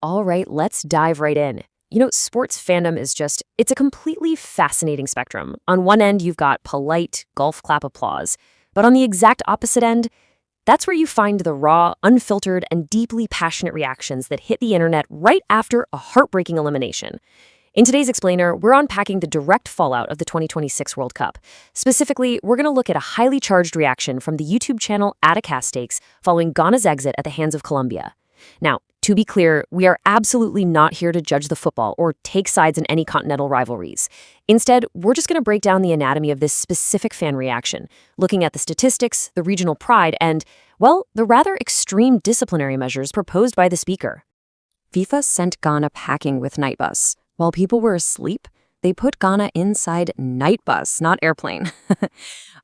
All right, let's dive right in. Sports fandom is it's a completely fascinating spectrum. On one end, you've got polite golf clap applause. But on the exact opposite end, that's where you find the raw, unfiltered, and deeply passionate reactions that hit the internet right after a heartbreaking elimination. In today's Explainer, we're unpacking the direct fallout of the 2026 World Cup. Specifically, we're going to look at a highly charged reaction from the YouTube channel Stakes following Ghana's exit at the hands of Colombia. Now, to be clear, we are absolutely not here to judge the football or take sides in any continental rivalries. Instead, we're just going to break down the anatomy of this specific fan reaction, looking at the statistics, the regional pride, and, well, the rather extreme disciplinary measures proposed by the speaker. FIFA sent Ghana packing with night bus. While people were asleep, they put Ghana inside night bus, not airplane.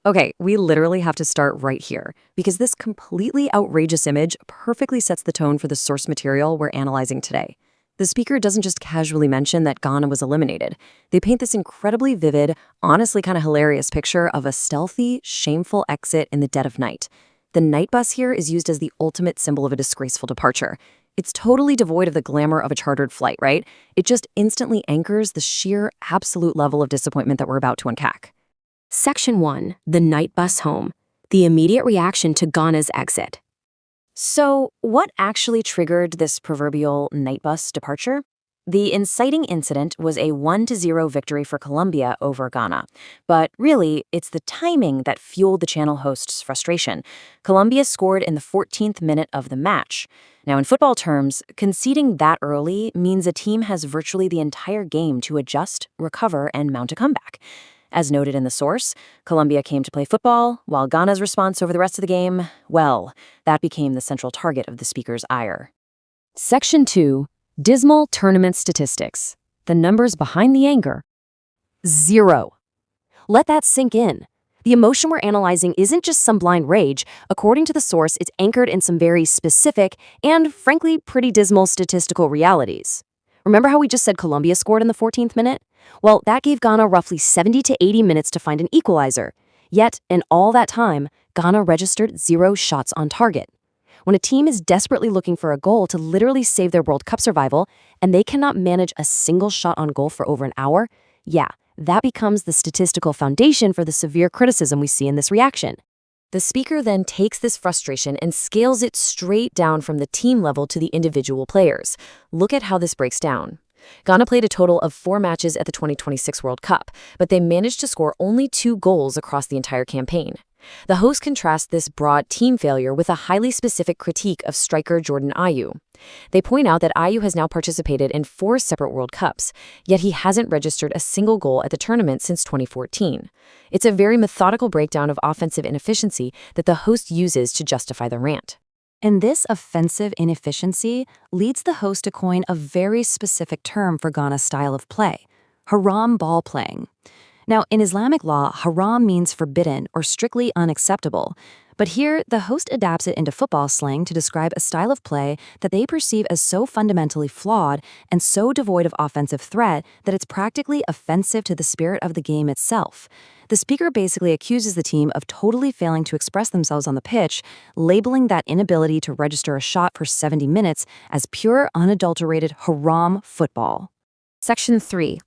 Okay, we literally have to start right here, because this completely outrageous image perfectly sets the tone for the source material we're analyzing today. The speaker doesn't just casually mention that Ghana was eliminated. They paint this incredibly vivid, honestly kind of hilarious picture of a stealthy, shameful exit in the dead of night. The night bus here is used as the ultimate symbol of a disgraceful departure. It's totally devoid of the glamour of a chartered flight, right? It just instantly anchors the sheer, absolute level of disappointment that we're about to unpack. Section 1. The Night Bus Home. The immediate reaction to Ghana's exit. So, what actually triggered this proverbial night bus departure? The inciting incident was a 1-0 victory for Colombia over Ghana. But really, it's the timing that fueled the channel host's frustration. Colombia scored in the 14th minute of the match. Now, in football terms, conceding that early means a team has virtually the entire game to adjust, recover, and mount a comeback. As noted in the source, Colombia came to play football, while Ghana's response over the rest of the game, well, that became the central target of the speaker's ire. Section 2. Dismal tournament statistics. The numbers behind the anger. 0. Let that sink in. The emotion we're analyzing isn't just some blind rage. According to the source, it's anchored in some very specific and, frankly, pretty dismal statistical realities. Remember how we just said Colombia scored in the 14th minute? Well, that gave Ghana roughly 70 to 80 minutes to find an equalizer. Yet, in all that time, Ghana registered 0 shots on target. When a team is desperately looking for a goal to literally save their World Cup survival, and they cannot manage a single shot on goal for over an hour, yeah, that becomes the statistical foundation for the severe criticism we see in this reaction. The speaker then takes this frustration and scales it straight down from the team level to the individual players. Look at how this breaks down. Ghana played a total of 4 matches at the 2026 World Cup, but they managed to score only 2 goals across the entire campaign. The host contrasts this broad team failure with a highly specific critique of striker Jordan Ayew. They point out that Ayew has now participated in 4 separate World Cups, yet he hasn't registered a single goal at the tournament since 2014. It's a very methodical breakdown of offensive inefficiency that the host uses to justify the rant. And this offensive inefficiency leads the host to coin a very specific term for Ghana's style of play: haram ball playing. Now, in Islamic law, haram means forbidden or strictly unacceptable. But here, the host adapts it into football slang to describe a style of play that they perceive as so fundamentally flawed and so devoid of offensive threat that it's practically offensive to the spirit of the game itself. The speaker basically accuses the team of totally failing to express themselves on the pitch, labeling that inability to register a shot for 70 minutes as pure, unadulterated haram football. Section 3.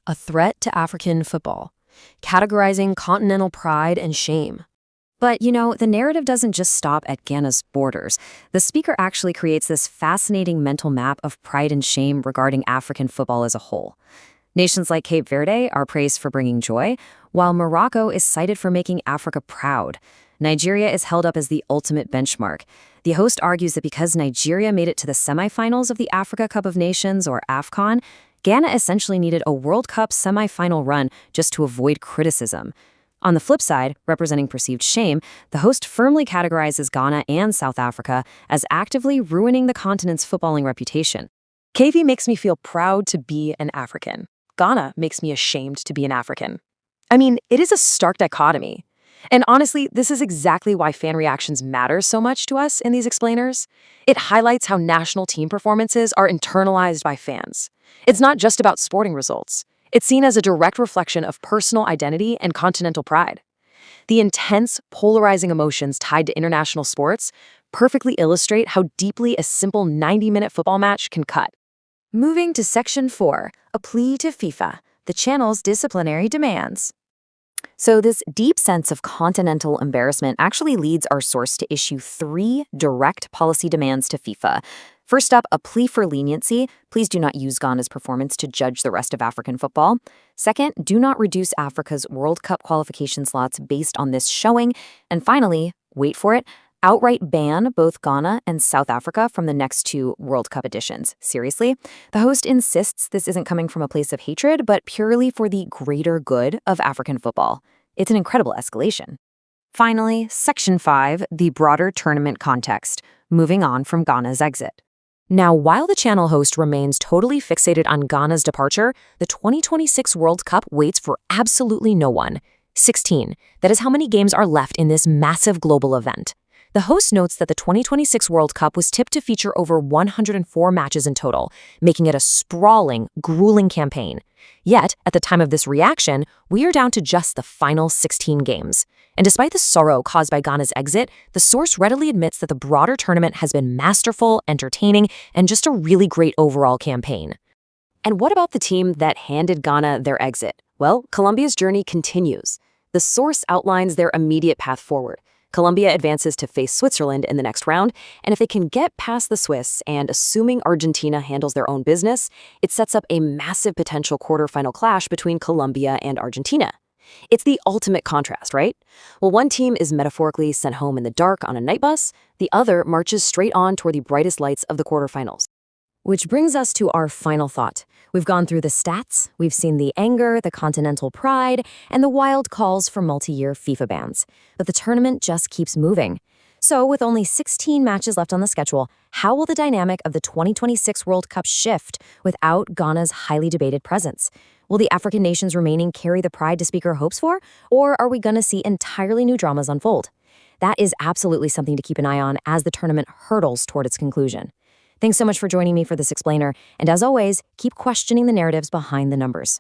A threat to African football. Categorizing continental pride and shame. But, the narrative doesn't just stop at Ghana's borders. The speaker actually creates this fascinating mental map of pride and shame regarding African football as a whole. Nations like Cape Verde are praised for bringing joy, while Morocco is cited for making Africa proud. Nigeria is held up as the ultimate benchmark. The host argues that because Nigeria made it to the semifinals of the Africa Cup of Nations, or AFCON, Ghana essentially needed a World Cup semifinal run just to avoid criticism. On the flip side, representing perceived shame, the host firmly categorizes Ghana and South Africa as actively ruining the continent's footballing reputation. KV makes me feel proud to be an African. Ghana makes me ashamed to be an African. I mean, it is a stark dichotomy. And honestly, this is exactly why fan reactions matter so much to us in these explainers. It highlights how national team performances are internalized by fans. It's not just about sporting results. It's seen as a direct reflection of personal identity and continental pride. The intense, polarizing emotions tied to international sports perfectly illustrate how deeply a simple 90-minute football match can cut. Moving to Section 4, a plea to FIFA, the channel's disciplinary demands. So, this deep sense of continental embarrassment actually leads our source to issue 3 direct policy demands to FIFA. First up, a plea for leniency. Please do not use Ghana's performance to judge the rest of African football. Second, do not reduce Africa's World Cup qualification slots based on this showing. And finally, wait for it, outright ban both Ghana and South Africa from the next 2 World Cup editions. Seriously? The host insists this isn't coming from a place of hatred, but purely for the greater good of African football. It's an incredible escalation. Finally, Section 5, the broader tournament context, moving on from Ghana's exit. Now, while the channel host remains totally fixated on Ghana's departure, the 2026 World Cup waits for absolutely no one. 16. That is how many games are left in this massive global event. The host notes that the 2026 World Cup was tipped to feature over 104 matches in total, making it a sprawling, grueling campaign. Yet, at the time of this reaction, we are down to just the final 16 games. And despite the sorrow caused by Ghana's exit, the source readily admits that the broader tournament has been masterful, entertaining, and just a really great overall campaign. And what about the team that handed Ghana their exit? Well, Colombia's journey continues. The source outlines their immediate path forward. Colombia advances to face Switzerland in the next round, and if they can get past the Swiss, and assuming Argentina handles their own business, it sets up a massive potential quarterfinal clash between Colombia and Argentina. It's the ultimate contrast, right? Well, one team is metaphorically sent home in the dark on a night bus, the other marches straight on toward the brightest lights of the quarterfinals. Which brings us to our final thought. We've gone through the stats, we've seen the anger, the continental pride, and the wild calls for multi-year FIFA bans. But the tournament just keeps moving. So, with only 16 matches left on the schedule, how will the dynamic of the 2026 World Cup shift without Ghana's highly debated presence? Will the African nations remaining carry the pride to speaker hopes for, or are we going to see entirely new dramas unfold? That is absolutely something to keep an eye on as the tournament hurtles toward its conclusion. Thanks so much for joining me for this explainer, and as always, keep questioning the narratives behind the numbers.